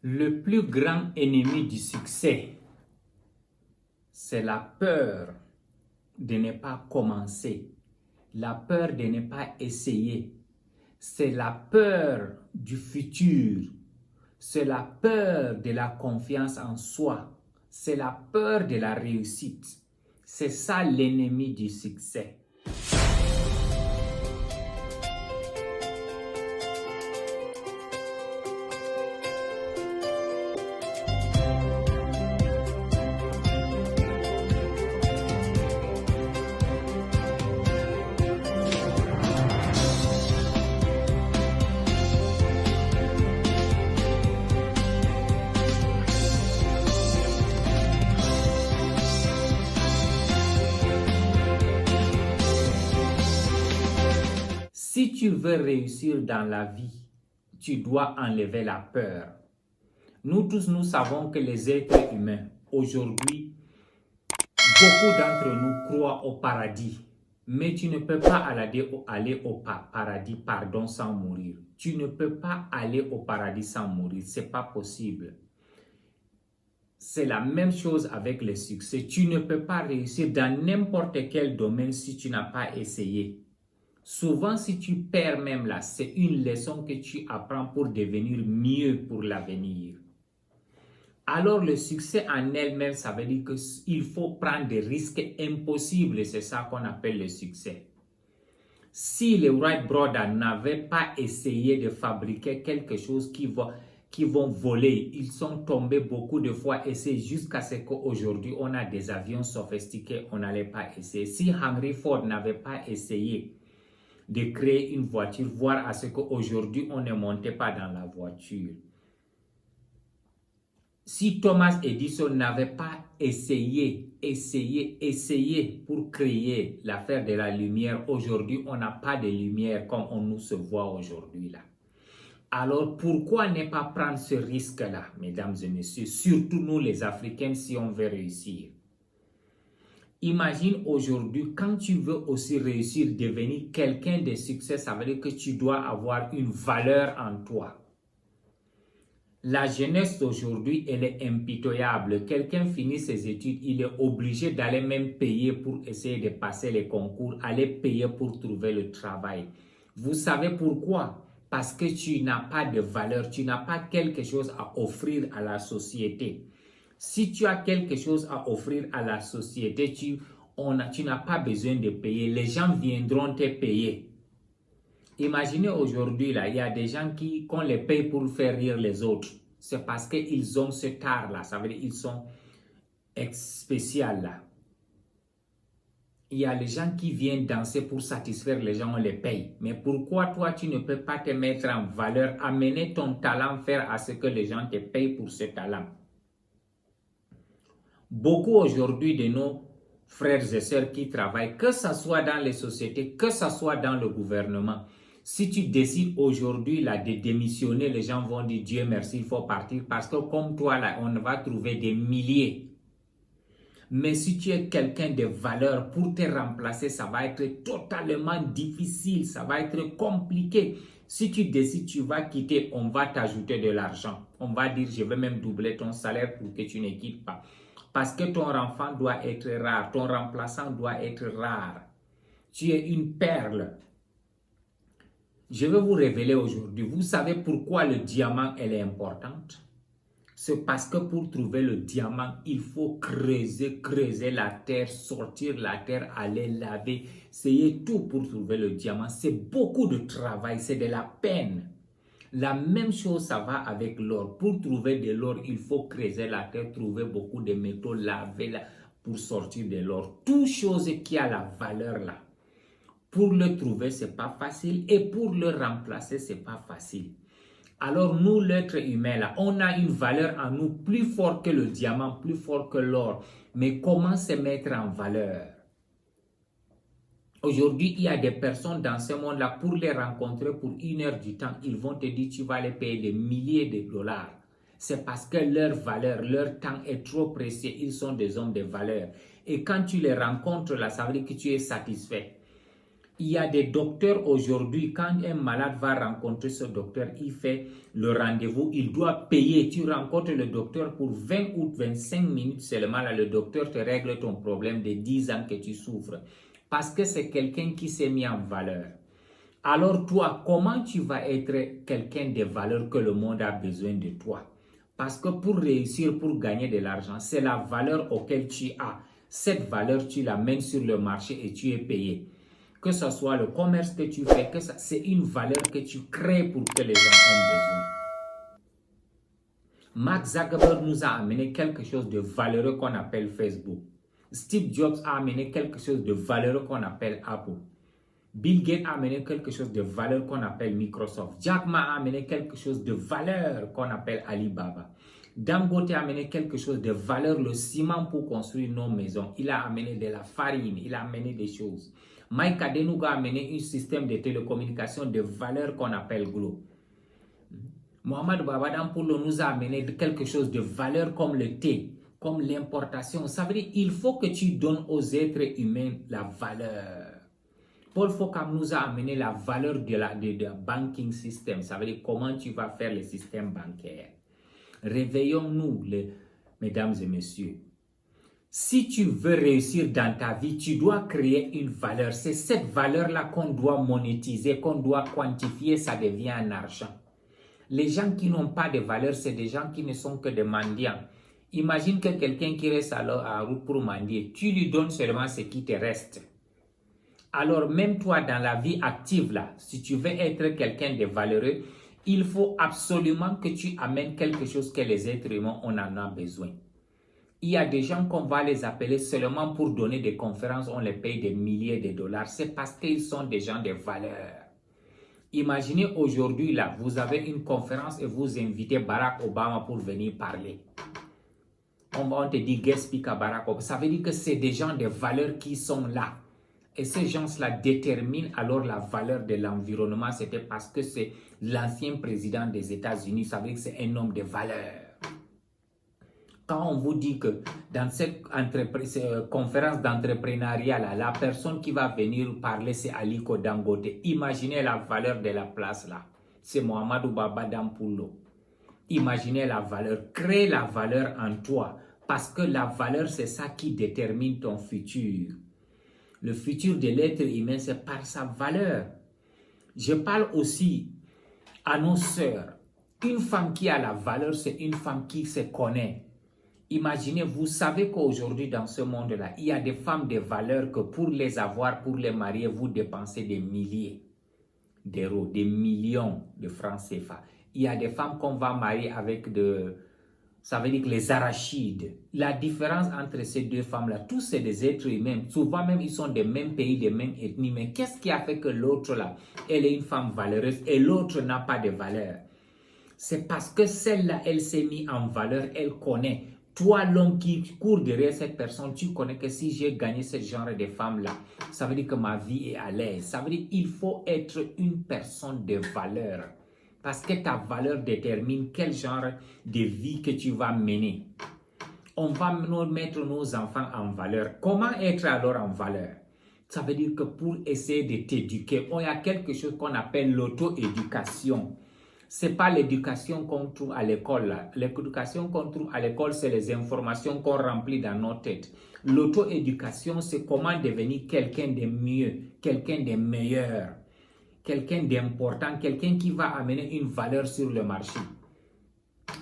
Le plus grand ennemi du succès, c'est la peur de ne pas commencer, la peur de ne pas essayer, c'est la peur du futur, c'est la peur de la confiance en soi, c'est la peur de la réussite. C'est ça l'ennemi du succès. Si tu veux réussir dans la vie, tu dois enlever la peur. Nous tous, nous savons que les êtres humains, aujourd'hui, beaucoup d'entre nous croient au paradis. Mais tu ne peux pas aller au paradis sans mourir. Tu ne peux pas aller au paradis sans mourir. Ce n'est pas possible. C'est la même chose avec le succès. Tu ne peux pas réussir dans n'importe quel domaine si tu n'as pas essayé. Souvent, si tu perds même là, c'est une leçon que tu apprends pour devenir mieux pour l'avenir. Alors, le succès en elle-même, ça veut dire qu'il faut prendre des risques impossibles. C'est ça qu'on appelle le succès. Si les Wright Brothers n'avaient pas essayé de fabriquer quelque chose qui vont voler, ils sont tombés beaucoup de fois et c'est jusqu'à ce qu'aujourd'hui, on a des avions sophistiqués, on n'allait pas essayer. Si Henry Ford n'avait pas essayé de créer une voiture, voir à ce qu'aujourd'hui, on ne montait pas dans la voiture. Si Thomas Edison n'avait pas essayé pour créer l'affaire de la lumière, aujourd'hui, on n'a pas de lumière comme on nous se voit aujourd'hui là. Alors, pourquoi ne pas prendre ce risque-là, mesdames et messieurs, surtout nous les Africains, si on veut réussir? Imagine aujourd'hui, quand tu veux aussi réussir, devenir quelqu'un de succès, ça veut dire que tu dois avoir une valeur en toi. La jeunesse d'aujourd'hui, elle est impitoyable. Quelqu'un finit ses études, il est obligé d'aller même payer pour essayer de passer les concours, aller payer pour trouver le travail. Vous savez pourquoi? Parce que tu n'as pas de valeur, tu n'as pas quelque chose à offrir à la société. Si tu as quelque chose à offrir à la société, tu n'as pas besoin de payer. Les gens viendront te payer. Imaginez aujourd'hui, là, il y a des gens qu'on les paye pour faire rire les autres. C'est parce qu'ils ont ce art-là. Ça veut dire qu'ils sont spéciaux là. Il y a les gens qui viennent danser pour satisfaire les gens, on les paye. Mais pourquoi toi, tu ne peux pas te mettre en valeur, amener ton talent, faire à ce que les gens te payent pour ce talent? Beaucoup aujourd'hui de nos frères et sœurs qui travaillent, que ce soit dans les sociétés, que ce soit dans le gouvernement, si tu décides aujourd'hui là de démissionner, les gens vont dire Dieu merci, il faut partir parce que comme toi là, on va trouver des milliers. Mais si tu es quelqu'un de valeur, pour te remplacer, ça va être totalement difficile, ça va être compliqué. Si tu décides, tu vas quitter, on va t'ajouter de l'argent. On va dire, je vais même doubler ton salaire pour que tu ne quittes pas. Parce que ton enfant doit être rare, ton remplaçant doit être rare. Tu es une perle. Je vais vous révéler aujourd'hui, vous savez pourquoi le diamant elle est importante? C'est parce que pour trouver le diamant, il faut creuser la terre, sortir la terre, aller laver, essayer tout pour trouver le diamant. C'est beaucoup de travail, c'est de la peine. La même chose, ça va avec l'or. Pour trouver de l'or, il faut creuser la terre, trouver beaucoup de métaux, laver là, pour sortir de l'or. Toute chose qui a la valeur là. Pour le trouver, ce n'est pas facile et pour le remplacer, ce n'est pas facile. Alors nous, l'être humain, là, on a une valeur en nous plus forte que le diamant, plus fort que l'or. Mais comment se mettre en valeur? Aujourd'hui, il y a des personnes dans ce monde-là, pour les rencontrer pour 1 heure du temps, ils vont te dire tu vas les payer des milliers de dollars. C'est parce que leur valeur, leur temps est trop précieux. Ils sont des hommes de valeur. Et quand tu les rencontres là, ça veut dire que tu es satisfait. Il y a des docteurs aujourd'hui, quand un malade va rencontrer ce docteur, il fait le rendez-vous, il doit payer. Tu rencontres le docteur pour 20 ou 25 minutes seulement. Là, le docteur te règle ton problème de 10 ans que tu souffres. Parce que c'est quelqu'un qui s'est mis en valeur. Alors toi, comment tu vas être quelqu'un de valeur que le monde a besoin de toi? Parce que pour réussir, pour gagner de l'argent, c'est la valeur auquel tu as. Cette valeur, tu la mènes sur le marché et tu es payé. Que ce soit le commerce que tu fais, c'est une valeur que tu crées pour que les gens ont besoin. Mark Zuckerberg nous a amené quelque chose de valeureux qu'on appelle Facebook. Steve Jobs a amené quelque chose de valeureux qu'on appelle Apple. Bill Gates a amené quelque chose de valeur qu'on appelle Microsoft. Jack Ma a amené quelque chose de valeur qu'on appelle Alibaba. Dangote a amené quelque chose de valeur, le ciment pour construire nos maisons. Il a amené de la farine, il a amené des choses. Mike Adenuga a amené un système de télécommunication de valeur qu'on appelle Glo. Mohamed Baba Dampoullo nous a amené quelque chose de valeur comme le thé, comme l'importation. Ça veut dire qu'il faut que tu donnes aux êtres humains la valeur. Paul Focam nous a amené la valeur de banking system. Ça veut dire comment tu vas faire le système bancaire. Réveillons-nous, mesdames et messieurs. Si tu veux réussir dans ta vie, tu dois créer une valeur. C'est cette valeur-là qu'on doit monétiser, qu'on doit quantifier, ça devient un argent. Les gens qui n'ont pas de valeur, c'est des gens qui ne sont que des mendiants. Imagine que quelqu'un qui reste à la route pour mendier, tu lui donnes seulement ce qui te reste. Alors même toi dans la vie active là, si tu veux être quelqu'un de valeureux, il faut absolument que tu amènes quelque chose que les êtres humains en ont besoin. Il y a des gens qu'on va les appeler seulement pour donner des conférences, on les paye des milliers de dollars. C'est parce qu'ils sont des gens de valeur. Imaginez aujourd'hui là, vous avez une conférence et vous invitez Barack Obama pour venir parler. On te dit guest speaker Barack Obama. Ça veut dire que c'est des gens de valeur qui sont là. Et ces gens-là déterminent alors la valeur de l'environnement. C'était parce que c'est l'ancien président des États-Unis. Ça veut dire que c'est un homme de valeur. Quand on vous dit que dans cette conférence d'entrepreneuriat, la personne qui va venir parler, c'est Aliko Dangote. Imaginez la valeur de la place là. C'est Mohamedou Baba Dampoullo. Imaginez la valeur. Crée la valeur en toi. Parce que la valeur, c'est ça qui détermine ton futur. Le futur de l'être humain, c'est par sa valeur. Je parle aussi à nos sœurs. Une femme qui a la valeur, c'est une femme qui se connaît. Imaginez, vous savez qu'aujourd'hui, dans ce monde-là, il y a des femmes de valeur que pour les avoir, pour les marier, vous dépensez des milliers d'euros, des millions de francs CFA. Il y a des femmes qu'on va marier avec ça veut dire que les arachides. La différence entre ces deux femmes-là, tous c'est des êtres humains. Souvent même, ils sont des mêmes pays, des mêmes ethnies. Mais qu'est-ce qui a fait que l'autre-là, elle est une femme valeureuse et l'autre n'a pas de valeur? C'est parce que celle-là, elle s'est mise en valeur, elle connaît. Toi, l'homme qui court derrière cette personne, tu connais que si j'ai gagné ce genre de femme-là, ça veut dire que ma vie est à l'aise. Ça veut dire qu'il faut être une personne de valeur. Parce que ta valeur détermine quel genre de vie que tu vas mener. On va mettre nos enfants en valeur. Comment être alors en valeur? Ça veut dire que pour essayer de t'éduquer, il y a quelque chose qu'on appelle l'auto-éducation. Ce n'est pas l'éducation qu'on trouve à l'école. L'éducation qu'on trouve à l'école, c'est les informations qu'on remplit dans nos têtes. L'auto-éducation, c'est comment devenir quelqu'un de mieux, quelqu'un de meilleur, quelqu'un d'important, quelqu'un qui va amener une valeur sur le marché.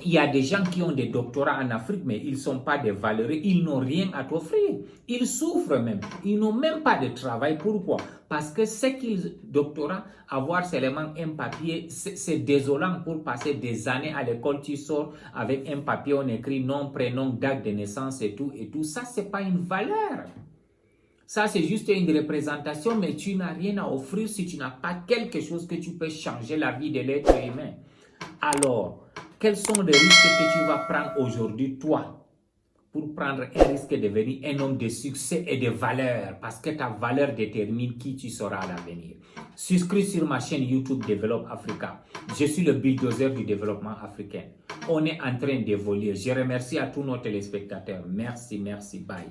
Il y a des gens qui ont des doctorats en Afrique, mais ils ne sont pas des valeureux, ils n'ont rien à t'offrir. Ils souffrent même, ils n'ont même pas de travail. Pourquoi? Parce que ce qu'ils doctorat, avoir seulement un papier, c'est désolant pour passer des années à l'école. Tu sors avec un papier, on écrit nom, prénom, date de naissance et tout. Ça, ce n'est pas une valeur. Ça, c'est juste une représentation, mais tu n'as rien à offrir si tu n'as pas quelque chose que tu peux changer la vie de l'être humain. Alors, quels sont les risques que tu vas prendre aujourd'hui, toi, pour prendre un risque de devenir un homme de succès et de valeur, parce que ta valeur détermine qui tu seras à l'avenir. Souscris sur ma chaîne YouTube Develop Africa. Je suis le bulldozer du développement africain. On est en train d'évoluer. Je remercie à tous nos téléspectateurs. Merci, bye.